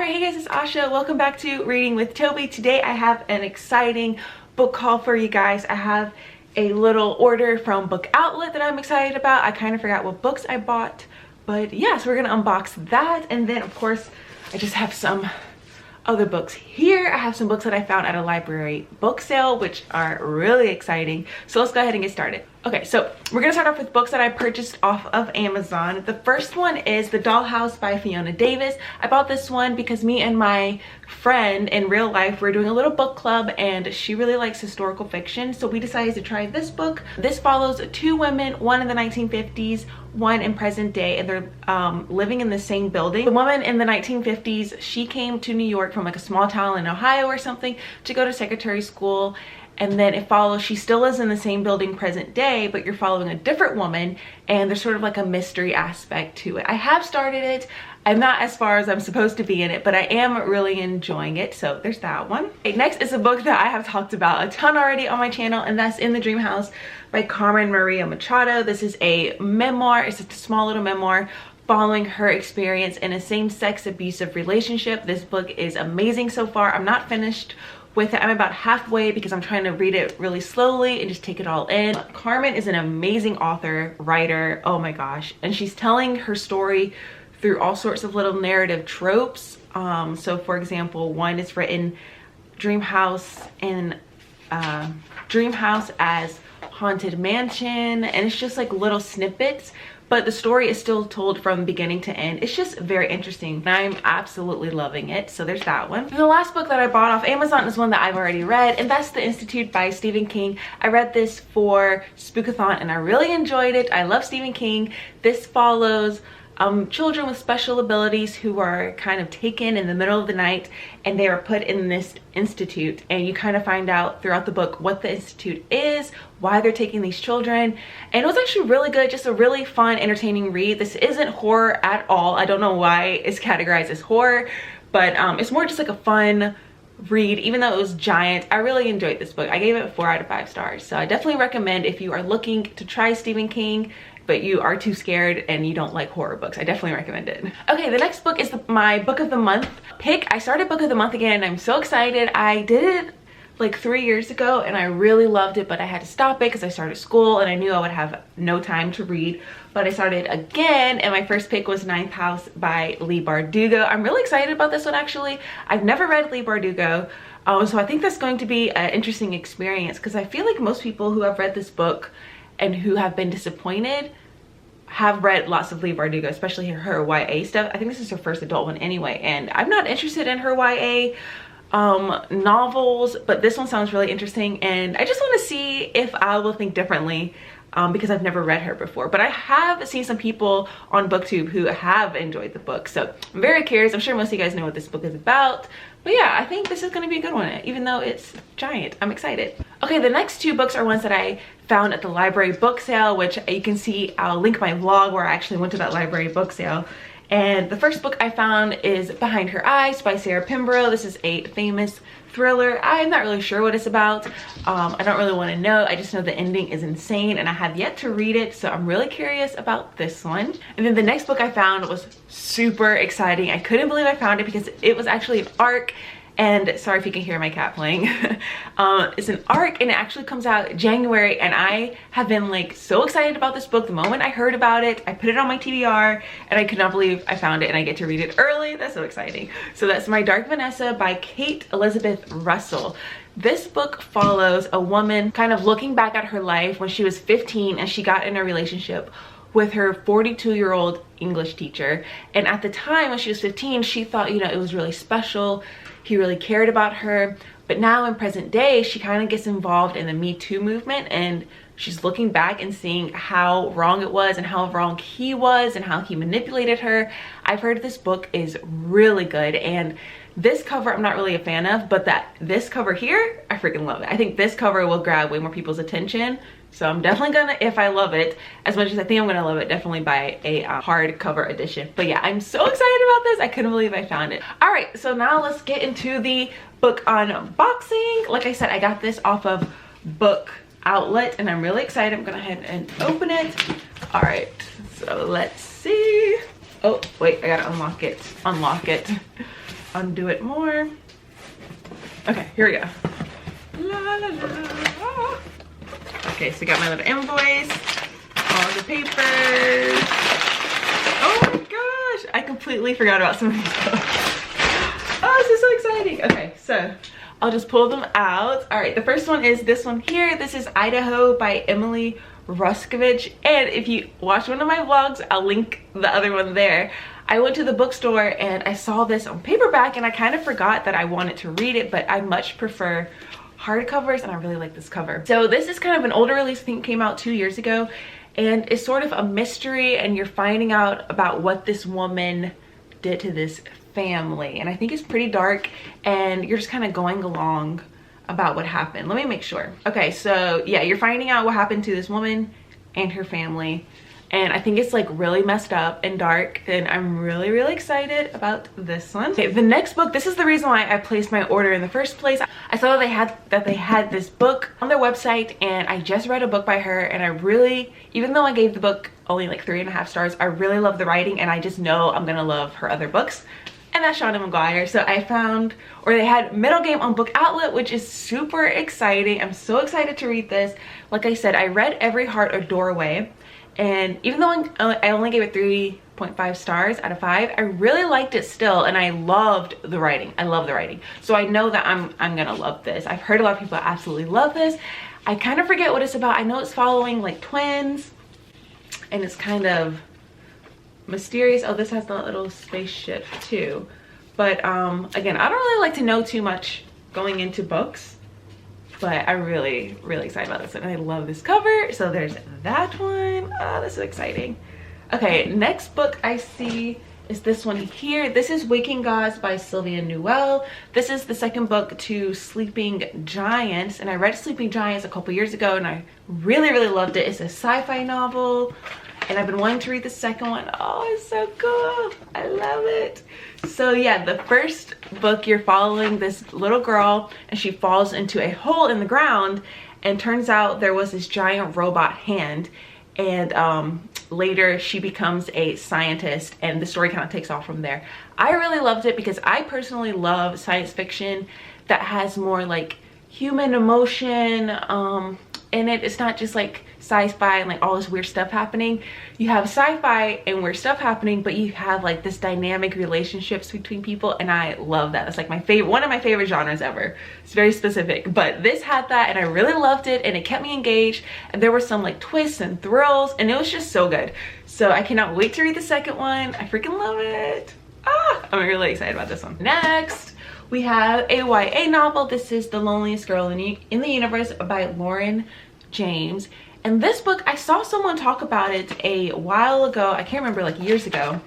Alright, hey guys, it's Asha. Welcome back to Reading with Toby. Today I have an exciting book haul for you guys. I have a little order from Book Outlet that I'm excited about. I kind of forgot what books I bought, but yeah, so we're gonna unbox that. And then of course, I just have some other books here. I have some books that I found at a library book sale, which are really exciting. So let's go ahead and get started. Okay, so we're gonna start off with books that I purchased off of Amazon. The first one is The Dollhouse by Fiona Davis. I bought this one because me and my friend in real life, we're doing a little book club and she really likes historical fiction. So we decided to try this book. This follows two women, one in the 1950s, one in present day, and they're living in the same building. The woman in the 1950s, she came to New York from like a small town in Ohio or something to go to secretary school. And then it follows, she still is in the same building present day, but you're following a different woman, and there's sort of like a mystery aspect to it. I have started it. I'm not as far as I'm supposed to be in it, but I am really enjoying it. So there's that one. Okay, next is a book that I have talked about a ton already on my channel, and that's In the Dream House by Carmen Maria Machado. This is a memoir. It's a small little memoir following her experience in a same-sex abusive relationship. This book is amazing so far. I'm not finished with it. I'm about halfway because I'm trying to read it really slowly and just take it all in. Carmen is an amazing author, writer, oh my gosh, and she's telling her story through all sorts of little narrative tropes. So for example, one is written Dream House as Haunted Mansion, and it's just like little snippets, but the story is still told from beginning to end. It's just very interesting and I'm absolutely loving it. So there's that one. And the last book that I bought off Amazon is one that I've already read, and that's The Institute by Stephen King. I read this for Spookathon and I really enjoyed it. I love Stephen King. This follows children with special abilities who are kind of taken in the middle of the night, and they are put in this institute, and you kind of find out throughout the book what the institute is, why they're taking these children. And it was actually really good, just a really fun, entertaining read. This isn't horror at all. I don't know why it's categorized as horror, but it's more just like a fun read. Even though it was giant, I really enjoyed this book. I gave it 4 out of 5 stars. So I definitely recommend if you are looking to try Stephen King but you are too scared and you don't like horror books. I definitely recommend it. Okay, the next book is my book of the month pick. I started book of the month again and I'm so excited. I did it like 3 years ago and I really loved it, but I had to stop it because I started school and I knew I would have no time to read. But I started again and my first pick was Ninth House by Leigh Bardugo. I'm really excited about this one actually. I've never read Leigh Bardugo. So I think that's going to be an interesting experience because I feel like most people who have read this book and who have been disappointed have read lots of Leigh Bardugo, especially her YA stuff. I think this is her first adult one anyway, and I'm not interested in her YA novels, but this one sounds really interesting and I just want to see if I will think differently because I've never read her before. But I have seen some people on BookTube who have enjoyed the book, so I'm very curious. I'm sure most of you guys know what this book is about, but yeah, I think this is going to be a good one even though it's giant. I'm excited. Okay, the next 2 books are ones that I found at the library book sale, which you can see. I'll link my vlog where I actually went to that library book sale. And the first book I found is Behind Her Eyes by Sarah Pinborough. This is a famous thriller. I'm not really sure what it's about. I don't really want to know. I just know the ending is insane and I have yet to read it, so I'm really curious about this one. And then the next book I found was super exciting. I couldn't believe I found it because it was actually an ARC. And sorry if you can hear my cat playing. It's an ARC and it actually comes out January, and I have been like so excited about this book. The moment I heard about it, I put it on my TBR and I could not believe I found it and I get to read it early. That's so exciting. So that's My Dark Vanessa by Kate Elizabeth Russell. This book follows a woman kind of looking back at her life when she was 15 and she got in a relationship with her 42-year-old English teacher. And at the time when she was 15, she thought, you know, it was really special. He really cared about her. But now in present day, she kind of gets involved in the Me Too movement and she's looking back and seeing how wrong it was and how wrong he was and how he manipulated her. I've heard this book is really good, and this cover I'm not really a fan of, but this cover here, I freaking love it. I think this cover will grab way more people's attention. So I'm definitely gonna, if I love it as much as I think I'm gonna love it, definitely buy a hardcover edition. But yeah, I'm so excited about this. I couldn't believe I found it. All right, so now let's get into the book unboxing. Like I said, I got this off of Book Outlet and I'm really excited. I'm gonna go ahead and open it. All right, so let's see. Oh, wait, I gotta unlock it. undo it more. Okay, here we go. La, la, la, la. Okay, so I got my little invoice, all the papers. Oh my gosh, I completely forgot about some of these books. Oh, this is so exciting. Okay, so I'll just pull them out. All right, the first one is this one here. This is Idaho by Emily Ruskovich. And if you watch one of my vlogs, I'll link the other one there. I went to the bookstore and I saw this on paperback and I kind of forgot that I wanted to read it, but I much prefer hardcovers and I really like this cover. So this is kind of an older release, I think it came out 2 years ago, and it's sort of a mystery and you're finding out about what this woman did to this family. And I think it's pretty dark and you're just kind of going along about what happened. Let me make sure. Okay, so yeah, you're finding out what happened to this woman and her family. And I think it's like really messed up and dark, and I'm really, really excited about this one. Okay, the next book, this is the reason why I placed my order in the first place. I saw that they had this book on their website, and I just read a book by her, and I really, even though I gave the book only like 3.5 stars, I really love the writing, and I just know I'm gonna love her other books. And that's Shauna Maguire. So I found, or they had Middle Game on Book Outlet, which is super exciting. I'm so excited to read this. Like I said, I read Every Heart a Doorway. And even though I only gave it 3.5 stars out of 5, I really liked it still, and I loved the writing. I love the writing. So I know that I'm gonna love this. I've heard a lot of people absolutely love this. I kind of forget what it's about. I know it's following like twins, and it's kind of mysterious. Oh, this has the little spaceship too. But again, I don't really like to know too much going into books, but I'm really, really excited about this, and I love this cover. So there's that one. Oh, this is exciting. Okay, next book I see is this one here. This is Waking Gods by Sylvia Newell. This is the second book to Sleeping Giants, and I read Sleeping Giants a couple years ago and I really, really loved it. It's a sci-fi novel, and I've been wanting to read the second one. Oh, it's so cool. I love it. So yeah, the first book, you're following this little girl and she falls into a hole in the ground, and turns out there was this giant robot hand, and later she becomes a scientist, and the story kind of takes off from there. I really loved it because I personally love science fiction that has more like human emotion in it. It's not just like sci-fi and like all this weird stuff happening. You have sci-fi and weird stuff happening, but you have like this dynamic relationships between people, and I love that. It's like my favorite, one of my favorite genres ever. It's very specific, but this had that, and I really loved it, and it kept me engaged, and there were some like twists and thrills, and it was just so good. So I cannot wait to read the second one. I freaking love it. I'm really excited about this one. Next, we have a YA novel. This is The Loneliest Girl in the Universe by Lauren James. And this book, I saw someone talk about it a while ago. I can't remember, like years ago.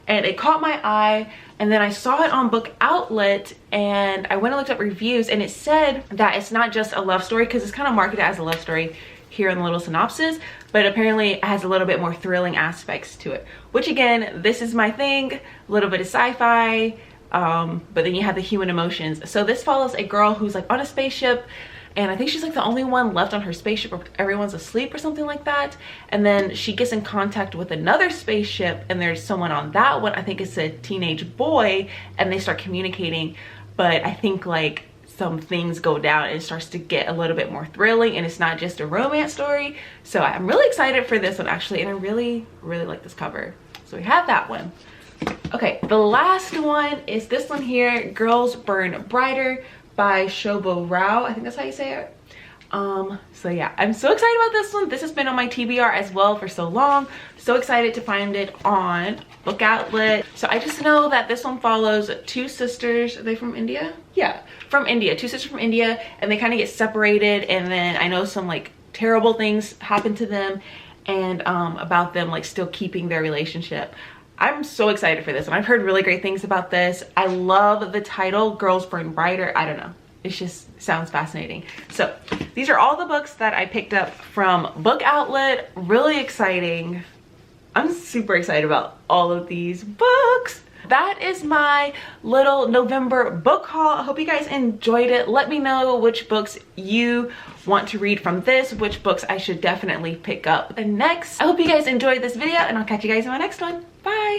And it caught my eye. And then I saw it on Book Outlet, and I went and looked up reviews, and it said that it's not just a love story, because it's kind of marketed as a love story here in the little synopsis, but apparently it has a little bit more thrilling aspects to it, which again, this is my thing, a little bit of sci-fi, but then you have the human emotions. So this follows a girl who's like on a spaceship, and I think she's like the only one left on her spaceship, or everyone's asleep or something like that. And then she gets in contact with another spaceship, and there's someone on that one. I think it's a teenage boy, and they start communicating, but I think like some things go down and it starts to get a little bit more thrilling, and it's not just a romance story. So I'm really excited for this one actually, and I really, really like this cover. So we have that one. Okay, the last one is this one here, Girls Burn Brighter by Shobha Rao. I think that's how you say it. So yeah, I'm so excited about this one. This has been on my TBR as well for so long. So excited to find it on Book Outlet. So I just know that this one follows two sisters. Are they from India? Yeah, from India. Two sisters from India, and they kind of get separated, and then I know some like terrible things happen to them, and about them like still keeping their relationship. I'm so excited for this, and I've heard really great things about this. I love the title, Girls Burn Brighter. I don't know, it just sounds fascinating. So these are all the books that I picked up from Book Outlet. Really exciting. I'm super excited about all of these books. That is my little November book haul. I hope you guys enjoyed it. Let me know which books you want to read from this, which books I should definitely pick up next. I hope you guys enjoyed this video, and I'll catch you guys in my next one. Bye.